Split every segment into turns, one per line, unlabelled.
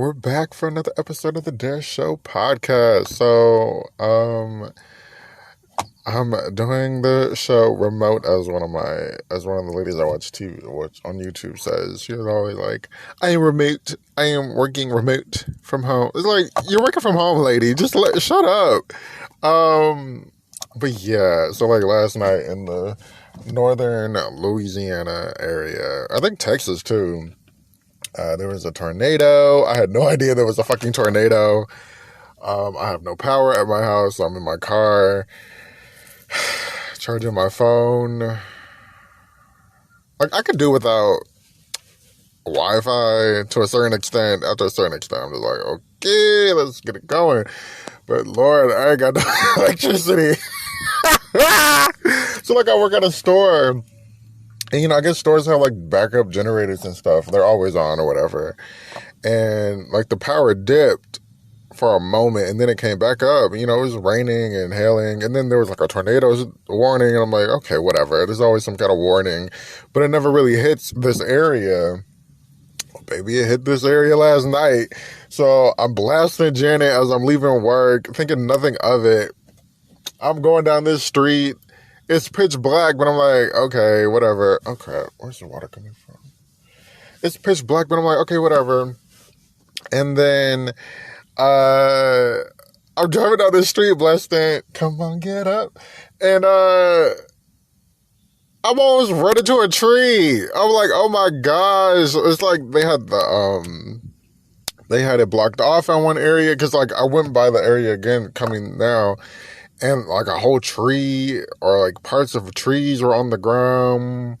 We're back for another episode of the Dare Show podcast. I'm doing the show remote as one of the ladies I watch on YouTube says. She's always like, I am remote. I am working remote from home. It's like, you're working from home, lady. Shut up. But yeah, so like last night in the northern Louisiana area, I think Texas too. There was a tornado. I had no idea there was a fucking tornado. I have no power at my house. So I'm in my car, charging my phone. Like, I could do without Wi-Fi to a certain extent. After a certain extent, I'm just like, okay, let's get it going. But Lord, I ain't got no electricity. So like, I work at a store. And, I guess stores have, like, backup generators and stuff. They're always on or whatever. And, like, the power dipped for a moment, and then it came back up. It was raining and hailing. And then there was, like, a tornado warning. And I'm like, okay, whatever. There's always some kind of warning. But it never really hits this area. Well, baby, it hit this area last night. So I'm blasting Janet as I'm leaving work, thinking nothing of it. I'm going down this street. It's pitch black, but I'm like, okay, whatever. Oh, crap. Where's the water coming from? It's pitch black, but I'm like, okay, whatever. And then I'm driving down the street blasting, come on, get up. And I'm almost run into a tree. I'm like, oh, my gosh. It's like they had it blocked off in one area because, like, I went by the area again coming now. And, like, a whole tree or, like, parts of trees were on the ground.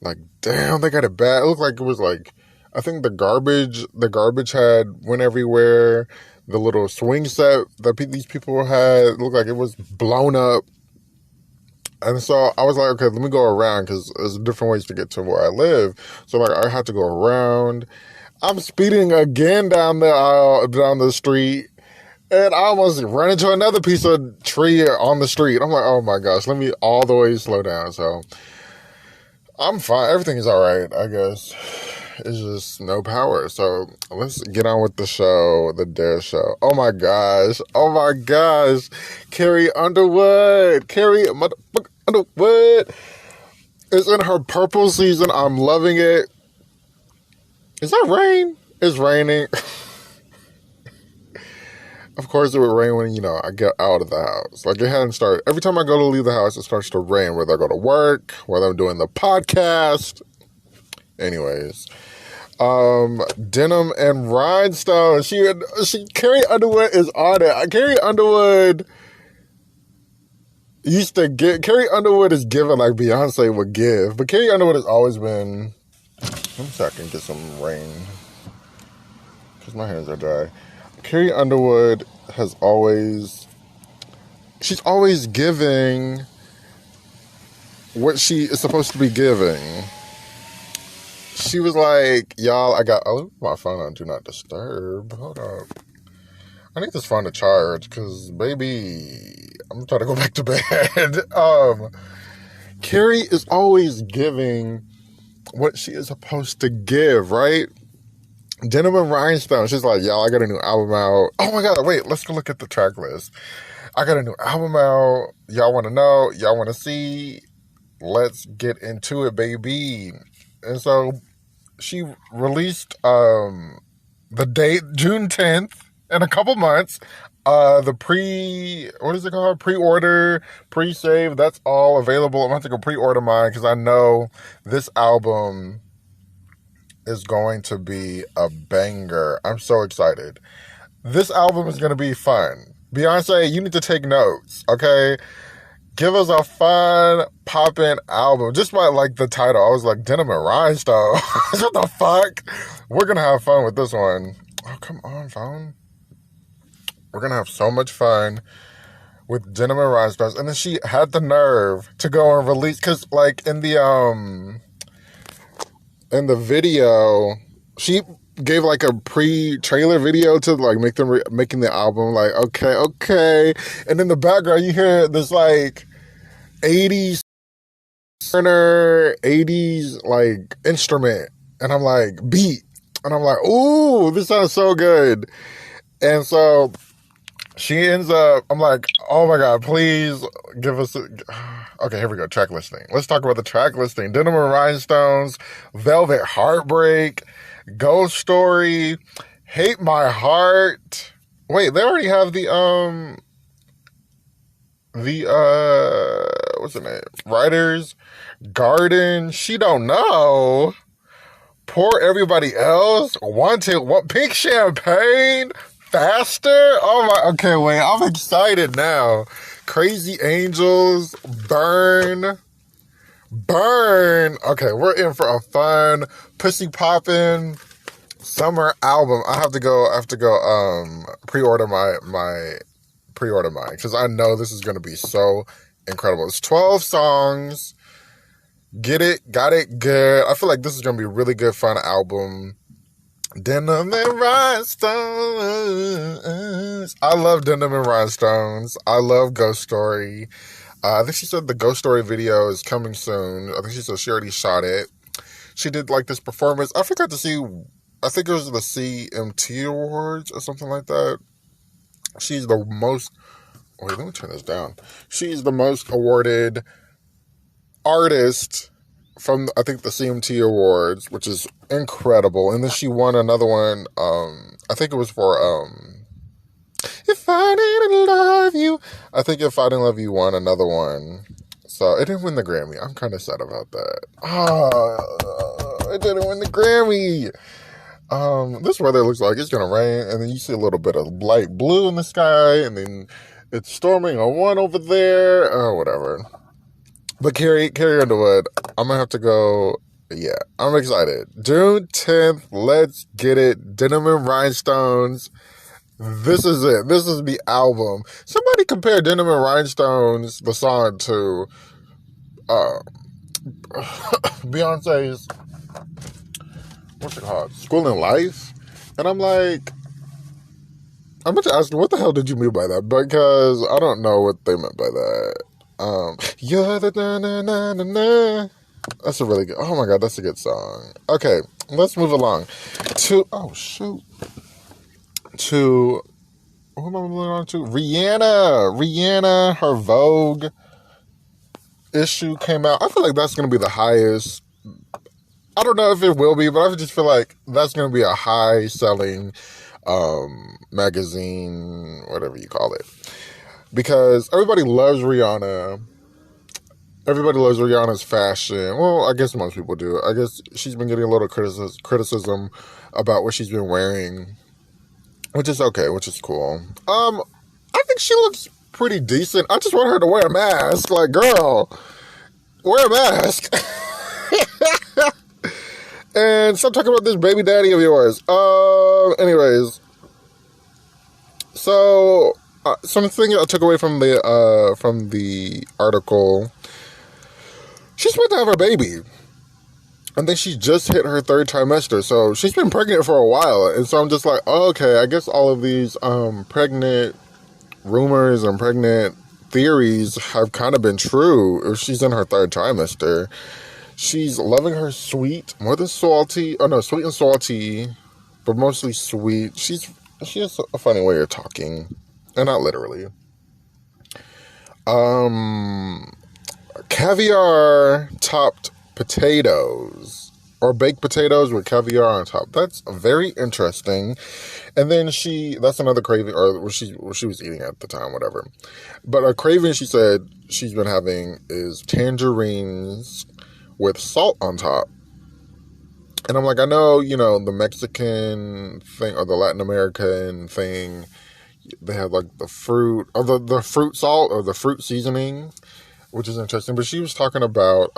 Like, damn, they got it bad. It looked like it was, like, I think the garbage had went everywhere. The little swing set that these people had looked like it was blown up. And so I was like, okay, let me go around because there's different ways to get to where I live. So, like, I had to go around. I'm speeding again down the aisle, down the street. And I almost ran into another piece of tree on the street. I'm like, oh my gosh, let me all the way slow down. So I'm fine. Everything is all right, I guess. It's just no power. So let's get on with the show, the Dare Show. Oh my gosh. Carrie Underwood is in her purple season. I'm loving it. Is that rain? It's raining. Of course, it would rain when, I get out of the house. Like, it hadn't started. Every time I go to leave the house, it starts to rain, whether I go to work, whether I'm doing the podcast. Anyways. Denim and Rhinestones. Carrie Underwood is on it. Carrie Underwood Carrie Underwood is given like Beyonce would give. But Carrie Underwood has always been... Let me see if I can get some rain. Because my hands are dry. Carrie Underwood she's always giving what she is supposed to be giving. She was like, y'all, I'll leave my phone on Do Not Disturb. Hold up. I need this phone to charge because, baby, I'm trying to go back to bed. Carrie is always giving what she is supposed to give, right? Denim and Rhinestones. She's like, y'all, I got a new album out. Oh my God, wait, let's go look at the track list. I got a new album out. Y'all want to know? Y'all want to see? Let's get into it, baby. And so she released the date, June 10th, in a couple months. The pre-order, pre-save, that's all available. I'm going to have to go pre-order mine because I know this album is going to be a banger. I'm so excited. This album is going to be fun. Beyonce, you need to take notes, okay? Give us a fun, poppin' album. Just by, like, the title, I was like, Denim and Rhinestones. What the fuck? We're going to have fun with this one. Oh, come on, phone. We're going to have so much fun with Denim and Rhinestones. And then she had the nerve to go and release, because, like, in the video, she gave like a pre-trailer video to like making the album. Like, okay, and in the background you hear this like 80s like instrument, and I'm like, beat. And I'm like, ooh, this sounds so good. And so she ends up, I'm like, oh my God, please give us okay, here we go, track listing. Let's talk about the track listing. Denim Rhinestones, Velvet Heartbreak, Ghost Story, Hate My Heart. Wait, they already have what's the name? Writers, Garden, She Don't Know, Poor Everybody Else, Wanted, what, Pink Champagne, Faster. Oh my, okay, wait, I'm excited now. Crazy Angels, Burn. Okay, we're in for a fun, pussy poppin' summer album. I have to go pre-order mine because I know this is going to be so incredible. It's 12 songs. Get it, got it, good. I feel like this is going to be a really good, fun album. Denim and Rhinestones. I love Denim and Rhinestones. I love Ghost Story. I think she said the Ghost Story video is coming soon. I think she said she already shot it. She did like this performance. I forgot to see, I think it was the CMT Awards or something like that. She's the most, wait, let me turn this down. She's the most awarded artist from, I think, the CMT Awards, which is incredible. And then she won another one. I think it was for If I Didn't Love You. I think If I Didn't Love You won another one. So it didn't win the Grammy. I'm kind of sad about that. It didn't win the Grammy. This weather looks like it's gonna rain, and then you see a little bit of light blue in the sky, and then it's storming on one over there. Oh, whatever. But Carrie Underwood, I'm gonna have to go. Yeah, I'm excited. June 10th, let's get it. Denim and Rhinestones. This is it. This is the album. Somebody compare Denim and Rhinestones, the song, to Beyonce's, what's it called? School and Life. And I'm like, I'm about to ask, what the hell did you mean by that? Because I don't know what they meant by that. You're the na-na-na-na-na. That's a really good, oh my God, that's a good song. Okay, let's move along to, oh shoot, to, who am I moving on to? Rihanna, her Vogue issue came out. I feel like that's going to be the highest, I don't know if it will be, but I just feel like that's going to be a high selling magazine, whatever you call it. Because everybody loves Rihanna. Everybody loves Rihanna's fashion. Well, I guess most people do. I guess she's been getting a little criticism about what she's been wearing, which is okay, which is cool. I think she looks pretty decent. I just want her to wear a mask. Like, girl, wear a mask. And stop talking about this baby daddy of yours. Anyways, so something I took away from the article. She's supposed to have her baby. I think she just hit her 3rd trimester, so she's been pregnant for a while. And so I'm just like, oh, okay, I guess all of these pregnant rumors and pregnant theories have kind of been true. If she's in her 3rd trimester, she's loving her sweet, more than salty. Oh no, sweet and salty, but mostly sweet. She has a funny way of talking, and not literally. Caviar topped potatoes, or baked potatoes with caviar on top. That's very interesting. And then that's another craving, or what she was eating at the time, whatever. But a craving she said she's been having is tangerines with salt on top. And I'm like, I know, the Mexican thing or the Latin American thing, they have like the fruit, or the fruit salt or the fruit seasoning, which is interesting. But she was talking about,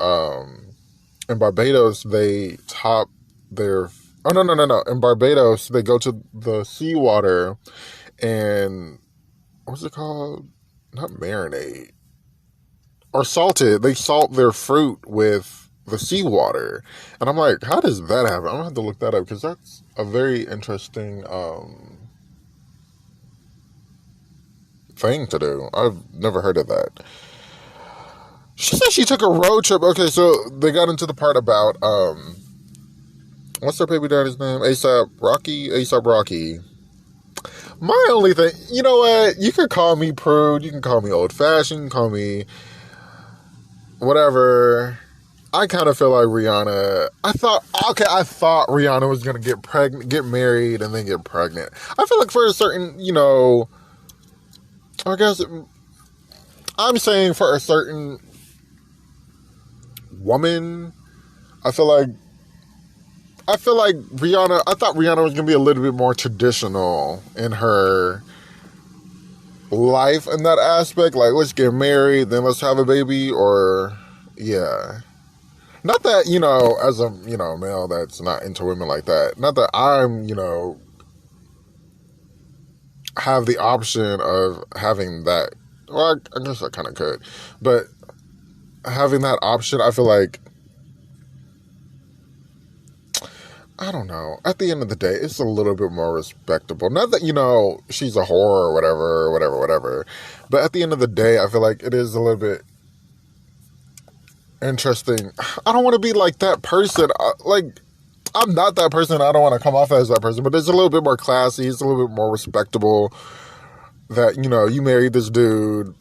in Barbados, they top their, oh, no. In Barbados, they go to the seawater and, what's it called? Not marinate. Or salted. They salt their fruit with the seawater. And I'm like, how does that happen? I'm going to have to look that up, because that's a very interesting thing to do. I've never heard of that. She said she took a road trip. Okay, so they got into the part about What's their baby daddy's name? ASAP Rocky. My only thing, you know what? You can call me prude. You can call me old fashioned. You can call me whatever. I kind of feel like Rihanna. I thought Rihanna was gonna get married, and then get pregnant. I feel like for a certain, I guess I'm saying for a certain woman, I feel like Rihanna. I thought Rihanna was gonna be a little bit more traditional in her life in that aspect. Like, let's get married, then let's have a baby, or yeah. Not that, as a, male that's not into women like that. Not that I'm, have the option of having that. Well, I guess I kind of could. But having that option, I feel like, I don't know. At the end of the day, it's a little bit more respectable. Not that, she's a whore or whatever. But at the end of the day, I feel like it is a little bit interesting. I don't want to be like that person. I'm not that person. I don't want to come off as that person, but it's a little bit more classy. It's a little bit more respectable that, you married this dude.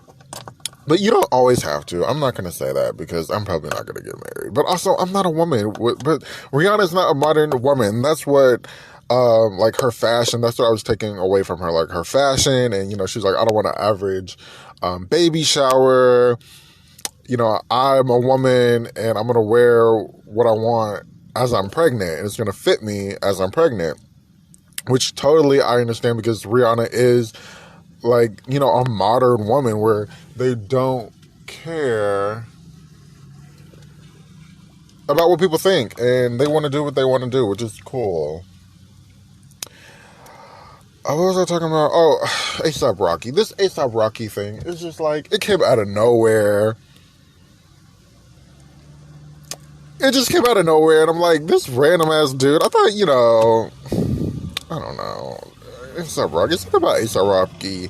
But you don't always have to. I'm not going to say that because I'm probably not going to get married. But also, I'm not a woman. But Rihanna's not a modern woman. That's what, her fashion, that's what I was taking away from her. Like, her fashion. And, she's like, I don't want to average baby shower. I'm a woman and I'm going to wear what I want as I'm pregnant. And it's going to fit me as I'm pregnant. Which totally I understand because Rihanna is like, a modern woman where they don't care about what people think. And they want to do what they want to do, which is cool. What was I talking about? Oh, ASAP Rocky. This ASAP Rocky thing is just like, it came out of nowhere. It just came out of nowhere, and I'm like, this random ass dude. I thought, I don't know. A$AP Rocky. It's something about A$AP Rocky.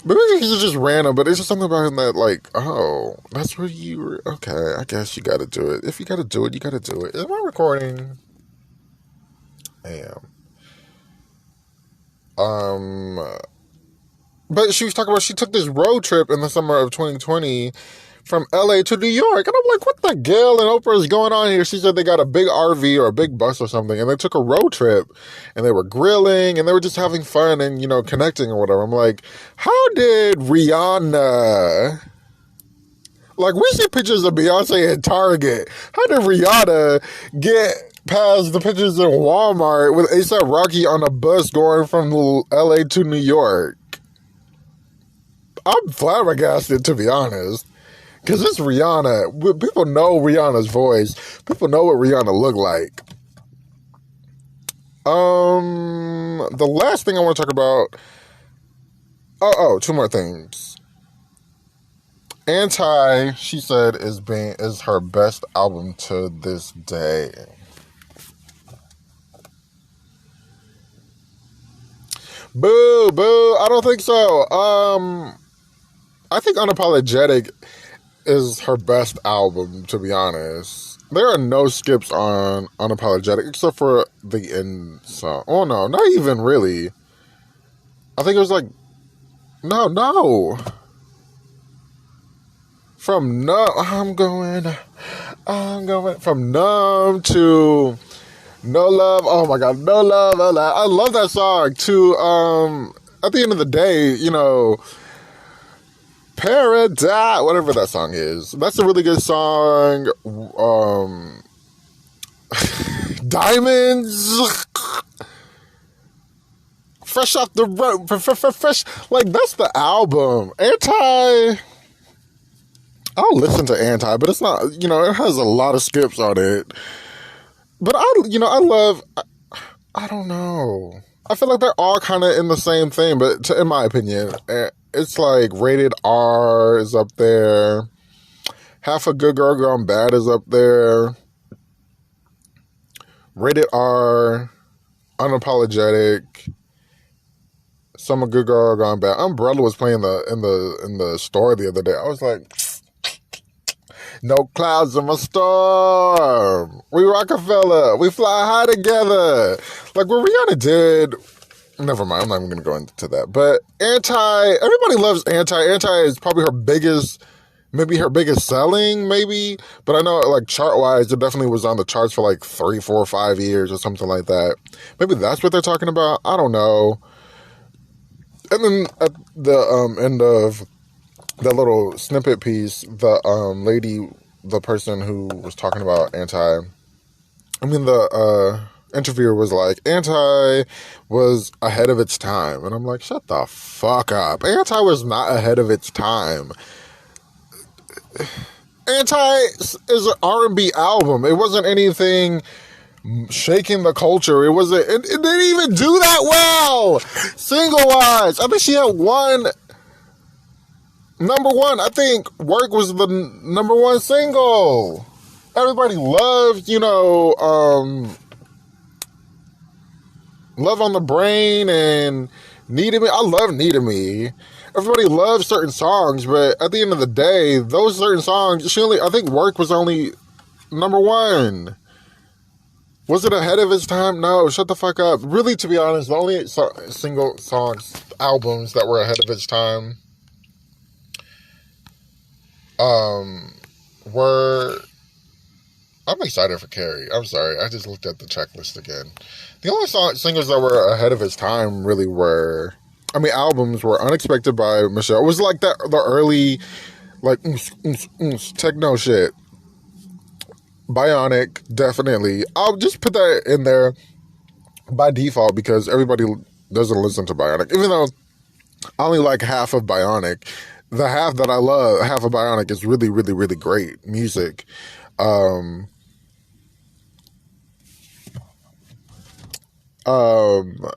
Maybe he's just random, but it's just something about him that, like, oh, that's where you were. Okay, I guess you gotta do it. If you gotta do it, you gotta do it. Am I recording? I am. But she was talking about she took this road trip in the summer of 2020 from LA to New York. And I'm like, what the Gail and Oprah is going on here? She said they got a big RV or a big bus or something, and they took a road trip, and they were grilling, and they were just having fun and, connecting or whatever. I'm like, how did Rihanna... Like, we see pictures of Beyonce at Target. How did Rihanna get past the pictures in Walmart with A$AP Rocky on a bus going from LA to New York? I'm flabbergasted, to be honest. Because it's Rihanna. People know Rihanna's voice. People know what Rihanna looked like. The last thing I want to talk about... two more things. Anti, she said, is her best album to this day. Boo! I don't think so. I think Unapologetic is her best album, to be honest. There are no skips on Unapologetic except for the end song. Oh no, not even really. I think it was like no. From I'm going from Numb to No Love. Oh my god, No Love. I love that song. To at the end of the day, Paradise, whatever that song is. That's a really good song. Diamonds. Fresh off the road. Fresh. Like, that's the album. Anti. I'll listen to Anti, but it's not, it has a lot of skips on it. But I don't know. I feel like they're all kind of in the same thing, but in my opinion, it's like Rated R is up there. Half a Good Girl Gone Bad is up there. Rated R, Unapologetic, Some Good Girl Gone Bad. Umbrella was playing in the store the other day. I was like, No clouds in my storm. We Rockefeller. We fly high together. Like what Rihanna did. Never mind. I'm not even going to go into that. But everybody loves Anti. Anti is probably her biggest, maybe her biggest selling, maybe. But I know, like, chart-wise, it definitely was on the charts for like 3, 4, 5 years or something like that. Maybe that's what they're talking about. I don't know. And then at the end of that little snippet piece, the person who was talking about the interviewer was like, Anti was ahead of its time. And I'm like, shut the fuck up. Anti was not ahead of its time. Anti is an R&B album. It wasn't anything shaking the culture. It didn't even do that well. Single-wise. I think she had one number one. I think Work was the number one single. Everybody loved, Love on the Brain and Needed Me. I love Needed Me. Everybody loves certain songs, but at the end of the day, those certain songs, I think Work was only number one. Was it ahead of its time? No, shut the fuck up. Really, to be honest, the only single songs, albums that were ahead of its time were... I'm excited for Carrie. I'm sorry. I just looked at the checklist again. The only singles that were ahead of its time really were... albums were Unexpected by Michelle. It was like the early, like, techno shit. Bionic, definitely. I'll just put that in there by default because everybody doesn't listen to Bionic. Even though I only like half of Bionic. The half that I love, half of Bionic, is really, really, really great music. And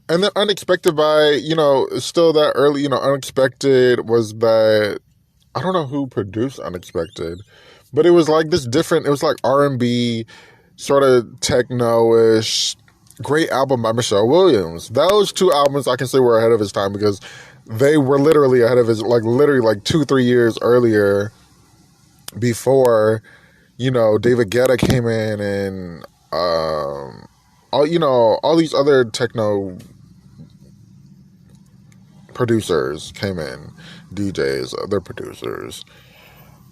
then Unexpected by, still that early, Unexpected was that, I don't know who produced Unexpected, but it was like this different, it was like R&B, sort of techno-ish, great album by Michelle Williams. Those two albums I can say were ahead of his time because they were literally ahead of his, like 2-3 years earlier before, David Guetta came in and, all these other techno producers came in, DJs, other producers.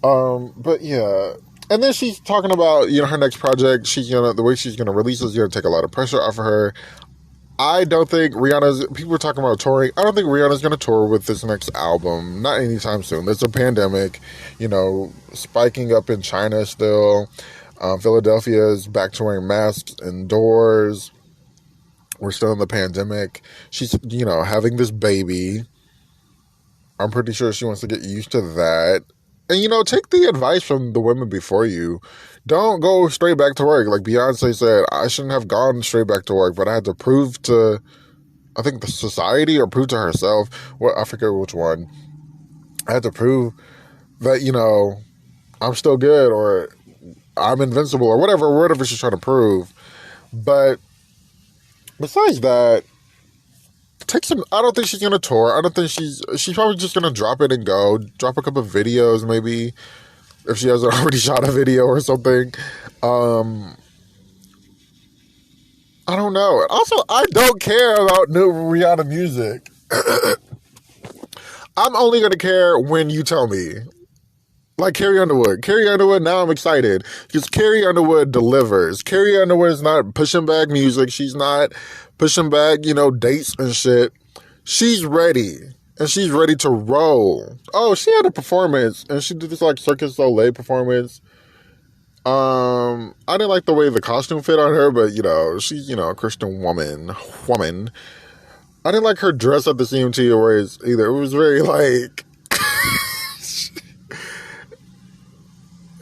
But yeah. And then she's talking about, her next project. The way she's gonna release is gonna take a lot of pressure off of her. I don't think people were talking about touring. I don't think Rihanna's gonna tour with this next album. Not anytime soon. There's a pandemic, spiking up in China still. Philadelphia is back to wearing masks indoors. We're still in the pandemic. She's, having this baby. I'm pretty sure she wants to get used to that. And, take the advice from the women before you. Don't go straight back to work. Like Beyonce said, I shouldn't have gone straight back to work, but I had to prove to, I think, the society or prove to herself. Well, I forget which one. I had to prove that, I'm still good or I'm invincible or whatever she's trying to prove. But besides that, I don't think she's gonna tour. I don't think she's probably just gonna drop it and go. Drop a couple of videos maybe, if she hasn't already shot a video or something. I don't know. Also, I don't care about new Rihanna music. I'm only gonna care when you tell me. Like Carrie Underwood. Carrie Underwood, now I'm excited. Because Carrie Underwood delivers. Carrie Underwood is not pushing back music. She's not pushing back, dates and shit. She's ready. And she's ready to roll. Oh, she had a performance. And she did this, like, Cirque du Soleil performance. I didn't like the way the costume fit on her. But, she's, a Christian woman. I didn't like her dress at the CMT Awards either. It was very, like...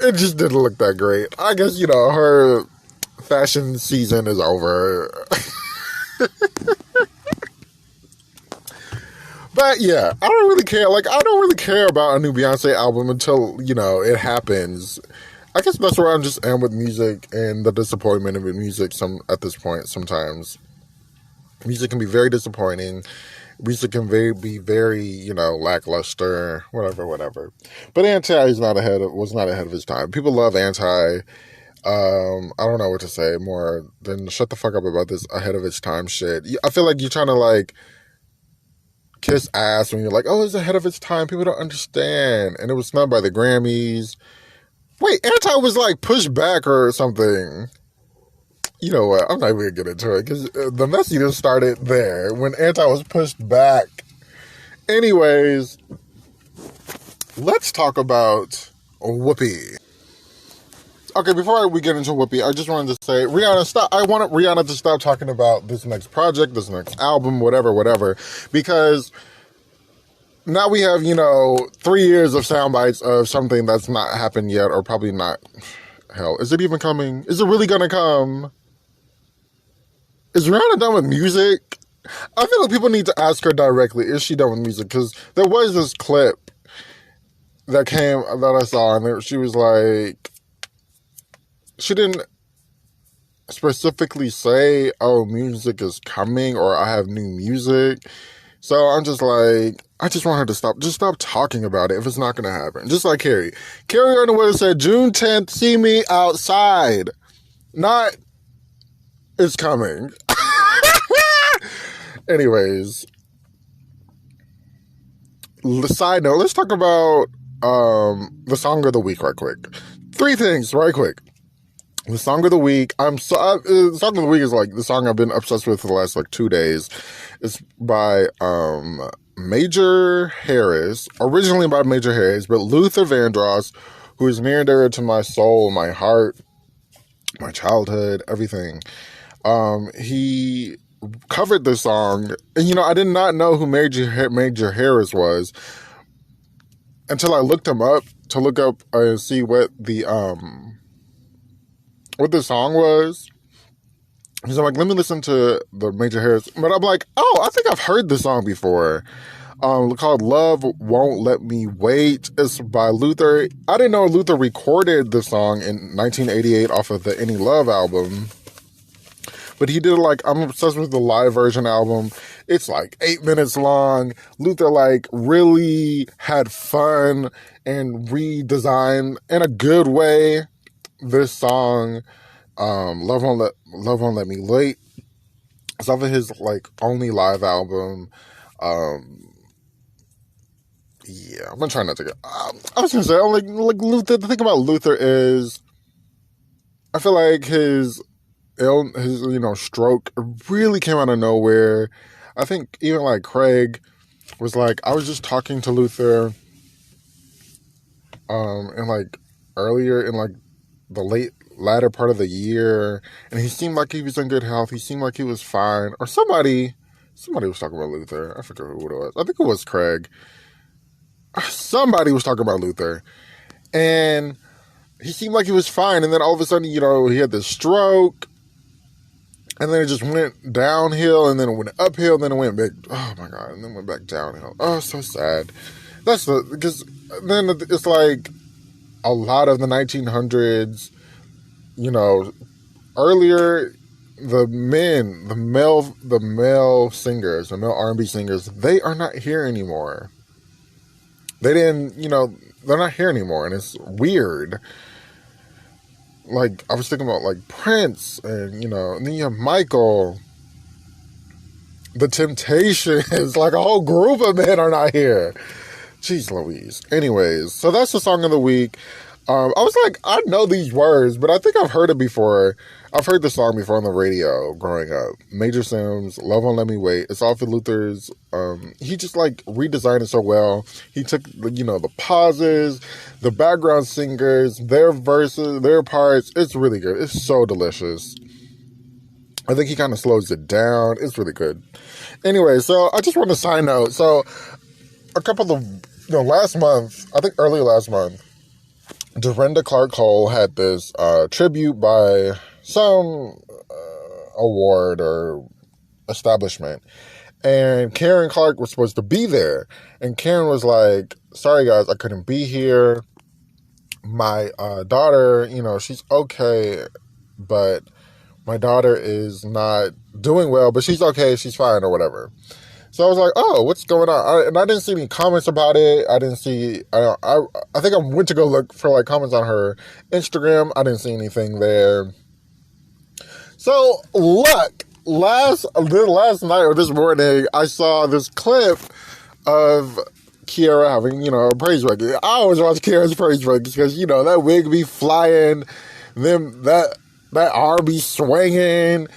It just didn't look that great. I guess, her fashion season is over. But yeah, I don't really care. Like, I don't really care about a new Beyonce album until, it happens. I guess that's where I'm just am with music and the disappointment of music at this point sometimes. Music can be very disappointing. Music can be very, lackluster, whatever. But Anti was not ahead of his time. People love Anti. I don't know what to say more than shut the fuck up about this ahead of its time shit. I feel like you're trying to like kiss ass when you're like, oh, it's ahead of its time. People don't understand. And it was snubbed by the Grammys. Wait, Anti was like pushed back or something. You know what? I'm not even gonna get into it because the messiness started there when Anti was pushed back. Anyways, let's talk about Whoopi. Okay, before we get into Whoopi, I just wanted to say, Rihanna, stop. I want Rihanna to stop talking about this next project, this next album, whatever, because now we have, 3 years of sound bites of something that's not happened yet, or probably not. Hell, is it even coming? Is it really gonna come? Is Rihanna done with music? I feel like people need to ask her directly, is she done with music? Because there was this clip that I saw, and she was like, she didn't specifically say, oh, music is coming, or I have new music. So I'm just like, I just want her to stop talking about it if it's not going to happen. Just like Carrie. Carrie Underwood said, June 10th, see me outside. Not, it's coming. Anyways, side note, let's talk about the song of the week right quick. 3 things right quick. The song of the week, the song of the week is like the song I've been obsessed with for the last 2 days. It's by Major Harris, originally by Major Harris, but Luther Vandross, who is near and dear to my soul, my heart, my childhood, everything. He covered this song, and I did not know who Major Harris was until I looked him up to look up and see what the song was. So I'm like, let me listen to the Major Harris. But I'm like, oh, I think I've heard this song before. Called Love Won't Let Me Wait. It's by Luther. I didn't know Luther recorded the song in 1988 off of the Any Love album. But he did I'm obsessed with the live version album. It's 8 minutes long. Luther really had fun and redesigned in a good way this song. Love Won't Let Me Wait. It's off of his only live album. Yeah, I'm gonna try not to get. I was gonna say, Luther. The thing about Luther is, I feel like his stroke really came out of nowhere. I think even Craig was I was just talking to Luther, and earlier in the latter part of the year, and he seemed like he was in good health. He seemed like he was fine. Or somebody was talking about Luther. I forget who it was. I think it was Craig. Somebody was talking about Luther, and he seemed like he was fine. And then all of a sudden, he had this stroke, and then it just went downhill, and then it went uphill, and then it went back. Oh my God! And then went back downhill. Oh, so sad. Because then it's a lot of the 1900s. Earlier, the male singers, the male R&B singers, they are not here anymore. They didn't, they're not here anymore, and it's weird. I was thinking about Prince, and and then you have Michael, the Temptations, a whole group of men are not here. Jeez Louise. Anyways, so that's the song of the week. I was I know these words, but I think I've heard it before. I've heard the song before on the radio growing up. Major Sims, Love Won't Let Me Wait. It's off of Luther's. He just redesigned it so well. He took the pauses, the background singers, their verses, their parts. It's really good. It's so delicious. I think he kind of slows it down. It's really good. Anyway, so I just want to side note. So a couple of last month, I think early last month, Dorinda Clark Cole had this tribute by some award or establishment, and Karen Clark was supposed to be there, and Karen was like, sorry guys, I couldn't be here. My daughter, she's okay, but my daughter is not doing well, but she's okay, she's fine or whatever. So I was like, oh, what's going on? And I didn't see any comments about it. I didn't see, I think I went to go look for like comments on her Instagram. I didn't see anything there. So look, last night or this morning, I saw this clip of Kiara having, a praise break. I always watch Kiara's praise breaks because, that wig be flying, them, that arm be swinging.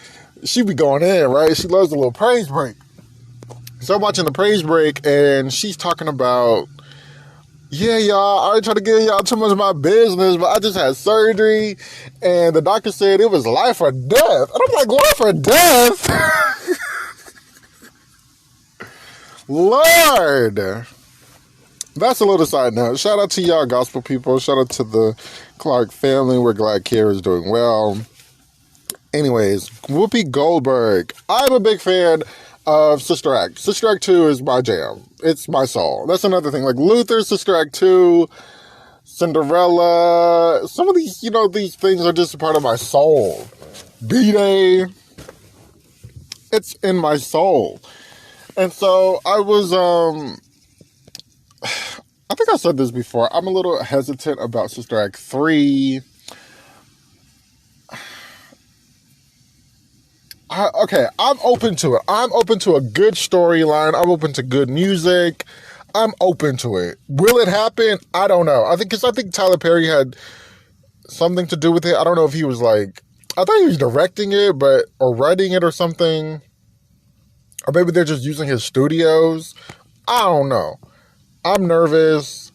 She be going in, right? She loves a little praise break. So I'm watching the praise break, and she's talking about, yeah, y'all, I ain't trying to give y'all too much of my business, but I just had surgery, and the doctor said it was life or death. And I'm like, life or death? Lord. That's a little side note. Shout out to y'all gospel people. Shout out to the Clark family. We're glad Kara's doing well. Anyways, Whoopi Goldberg. I'm a big fan of Sister Act. Sister Act 2 is my jam. It's my soul. That's another thing. Like Luther, Sister Act 2, Cinderella. Some of these, these things are just a part of my soul. B-Day. It's in my soul. And so I was, I think I said this before. I'm a little hesitant about Sister Act 3. I'm open to it. I'm open to a good storyline. I'm open to good music. I'm open to it. Will it happen? I don't know. I think Tyler Perry had something to do with it. I don't know if he was I thought he was directing it, or writing it or something. Or maybe they're just using his studios. I don't know. I'm nervous.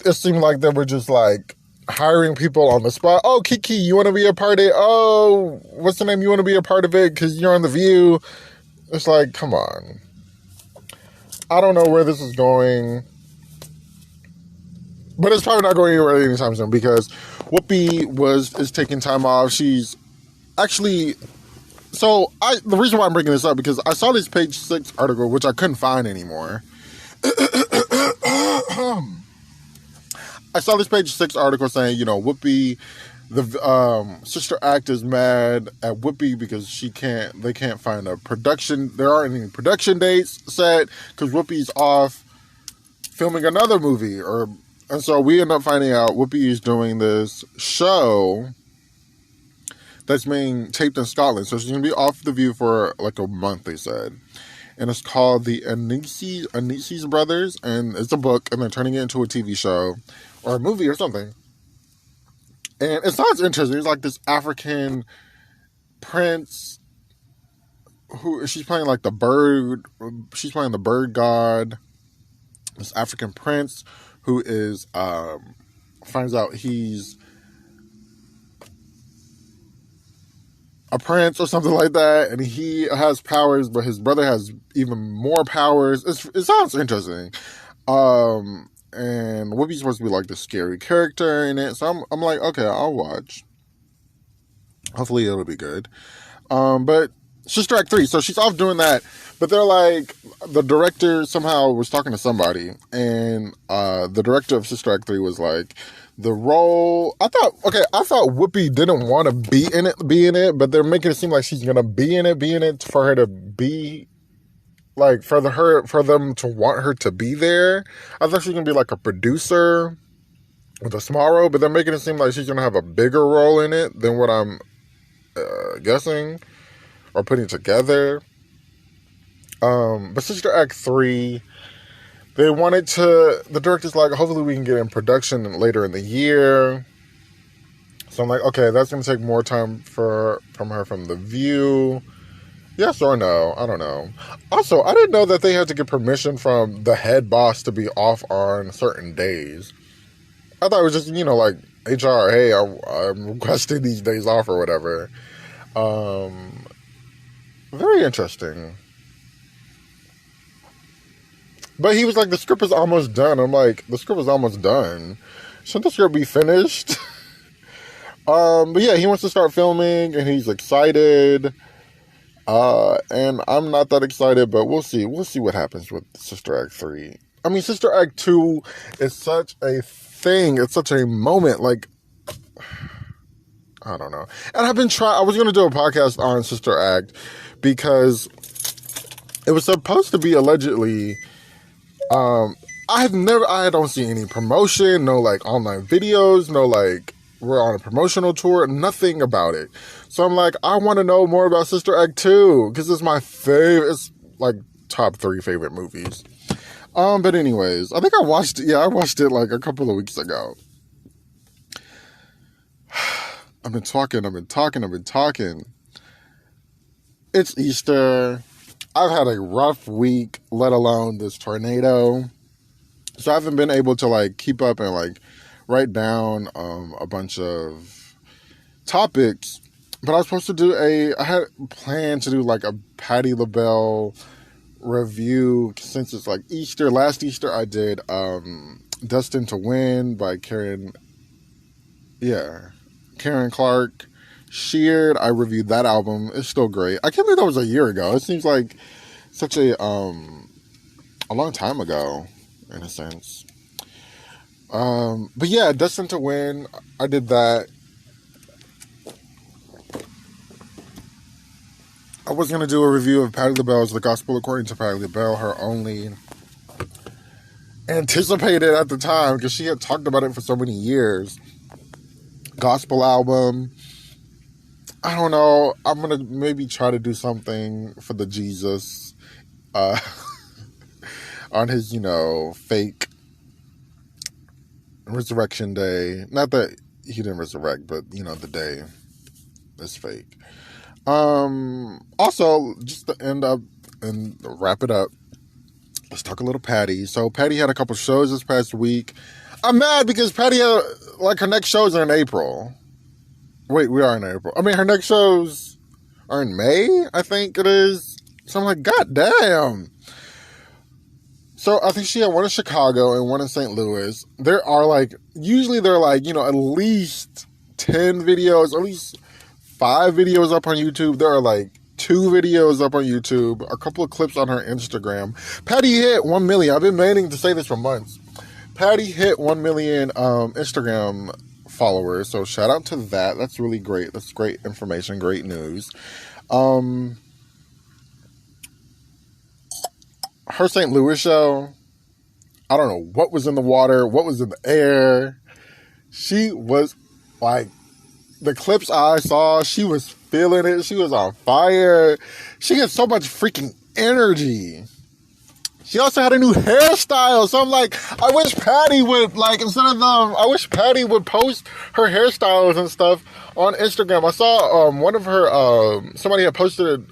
It seemed like they were just hiring people on the spot. Oh, Kiki, you want to be a part of it? Oh, what's the name? You want to be a part of it because you're on The View? It's like, come on. I don't know where this is going. But it's probably not going anywhere anytime soon because Whoopi is taking time off. She's actually... So, the reason why I'm bringing this up because I saw this Page 6 article, which I couldn't find anymore. I saw this Page 6 article saying, Whoopi, the Sister Act is mad at Whoopi because they can't find a production, there aren't any production dates set because Whoopi's off filming another movie. And so we end up finding out Whoopi is doing this show that's being taped in Scotland. So she's going to be off The View for a month, they said. And it's called the Annecy Brothers, and it's a book, and they're turning it into a TV show or a movie or something. And it sounds interesting. It's this African prince who she's playing the bird. She's playing the bird god. This African prince who is finds out he's a prince or something like that, and he has powers, but his brother has even more powers. It sounds interesting. And Whoopi's supposed to be the scary character in it, so I'm like, okay, I'll watch. Hopefully it'll be good. But Sister Act 3, so she's off doing that, but they're the director somehow was talking to somebody, and the director of Sister Act 3 was the role, I thought Whoopi didn't want to be in it, but they're making it seem like she's gonna be in it for her to be, for them to want her to be there. I thought she was gonna be a producer with a small role, but they're making it seem like she's gonna have a bigger role in it than what I'm guessing or putting together. But Sister Act 3, they wanted the director's hopefully we can get in production later in the year. So I'm okay, that's going to take more time from her from The View. Yes or no? I don't know. Also, I didn't know that they had to get permission from the head boss to be off on certain days. I thought it was just, HR, hey, I'm requesting these days off or whatever. Very interesting. But he was the script is almost done. I'm the script is almost done. Shouldn't the script be finished? But yeah, he wants to start filming, and he's excited. And I'm not that excited, but we'll see. We'll see what happens with Sister Act 3. I mean, Sister Act 2 is such a thing. It's such a moment. I don't know. And I was going to do a podcast on Sister Act because It was supposed to be allegedly, I don't see any promotion, no like online videos, no like we're on a promotional tour, nothing about it. So I'm like, I want to know more about Sister Act 2 because it's my favorite. It's like top 3 favorite movies. But anyways, I think I watched it like a couple of weeks ago. I've been talking. It's Easter. I've had a rough week, let alone this tornado. So I haven't been able to like keep up and like write down a bunch of topics. But I was supposed to do I had planned to do like a Patti LaBelle review since it's like Easter. Last Easter I did Destined to Win by Karen Clark Sheard. I reviewed that album. It's still great. I can't believe that was a year ago. It seems like such a long time ago in a sense. But yeah, Destined to Win, I did that. I was going to do a review of Patti LaBelle's The Gospel According to Patti LaBelle, her only anticipated at the time, because she had talked about it for so many years, gospel album. I don't know. I'm going to maybe try to do something for the Jesus on his, fake resurrection day. Not that he didn't resurrect, but, the day is fake. Also, just to end up and wrap it up, let's talk a little Patti. So Patti had a couple shows this past week. I'm mad because Patti had, like, her next shows are in April. Wait, we are in April. I mean, her next shows are in May, I think it is. So I'm like, God damn. So I think she had one in Chicago and one in St. Louis. Usually there are at least 10 videos, or at least 5 videos up on YouTube. There are 2 videos up on YouTube, a couple of clips on her Instagram. Patti hit 1 million. I've been meaning to say this for months. Patti hit 1 million Instagram followers, so shout out to that. That's really great. That's great information, great news. Her St. Louis show, I don't know what was in the water, what was in the air. She was the clips I saw, she was feeling it. She was on fire. She had so much freaking energy. She also had a new hairstyle. So I'm like, I wish Patti would, I wish Patti would post her hairstyles and stuff on Instagram. I saw one of her, somebody had posted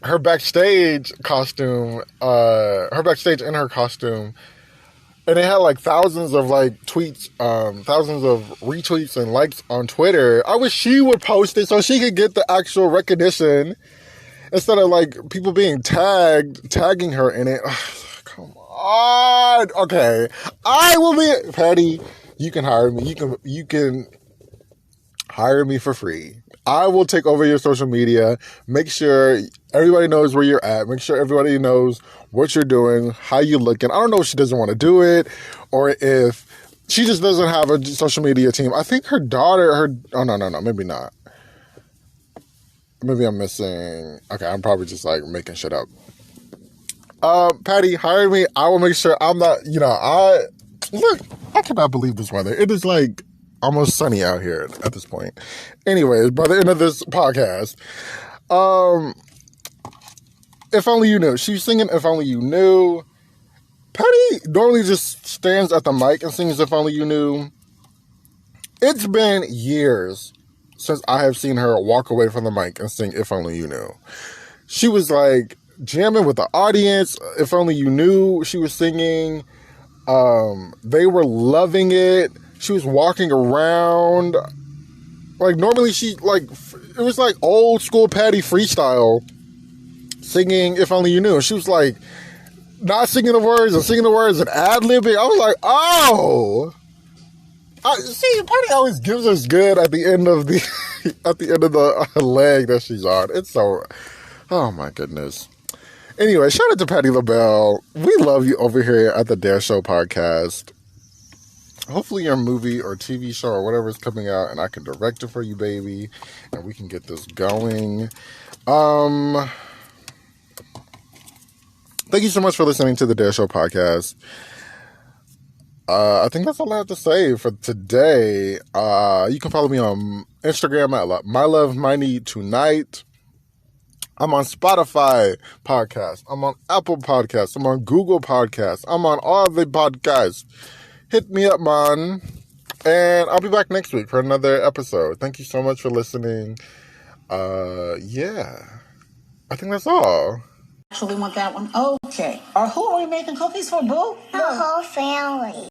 her backstage costume, her backstage in her costume. And it had thousands of tweets, thousands of retweets and likes on Twitter. I wish she would post it so she could get the actual recognition instead of people being tagging her in it. Ugh, come on. Okay. I will be Patti, you can hire me. You can hire me for free. I will take over your social media. Make sure everybody knows where you're at. Make sure everybody knows what you're doing, how you're looking. I don't know if she doesn't want to do it or if she just doesn't have a social media team. I think her daughter, oh, no, maybe not. Maybe I'm missing. Okay, I'm probably just making shit up. Patti, hire me. I will make sure I'm not, I cannot believe this weather. It is almost sunny out here at this point. Anyways, by the end of this podcast, If Only You Knew. She's singing If Only You Knew. Patti normally just stands at the mic and sings If Only You Knew. It's been years since I have seen her walk away from the mic and sing If Only You Knew. She was jamming with the audience. If Only You Knew she was singing. They were loving it. She was walking around. Normally she, it was old school Patti freestyle singing If Only You Knew. She was not singing the words and singing the words and ad-libbing. I was like, oh. See, Patti always gives us good at the end of the leg that she's on. It's so, oh my goodness. Anyway, shout out to Patti LaBelle. We love you over here at the Dare Show podcast. hopefully your movie or TV show or whatever is coming out, and I can direct it for you, baby, and we can get this going. Thank you so much for listening to the Dare Show podcast. I think that's all I have to say for today. You can follow me on Instagram at MyLoveMyNeedTonight. I'm on Spotify podcast. I'm on Apple Podcasts. I'm on Google Podcasts. I'm on all the podcasts. Hit me up, man. And I'll be back next week for another episode. Thank you so much for listening. Yeah. I think that's all.
Actually want that one. Okay. Or who are we making cookies for, boo?
The whole family.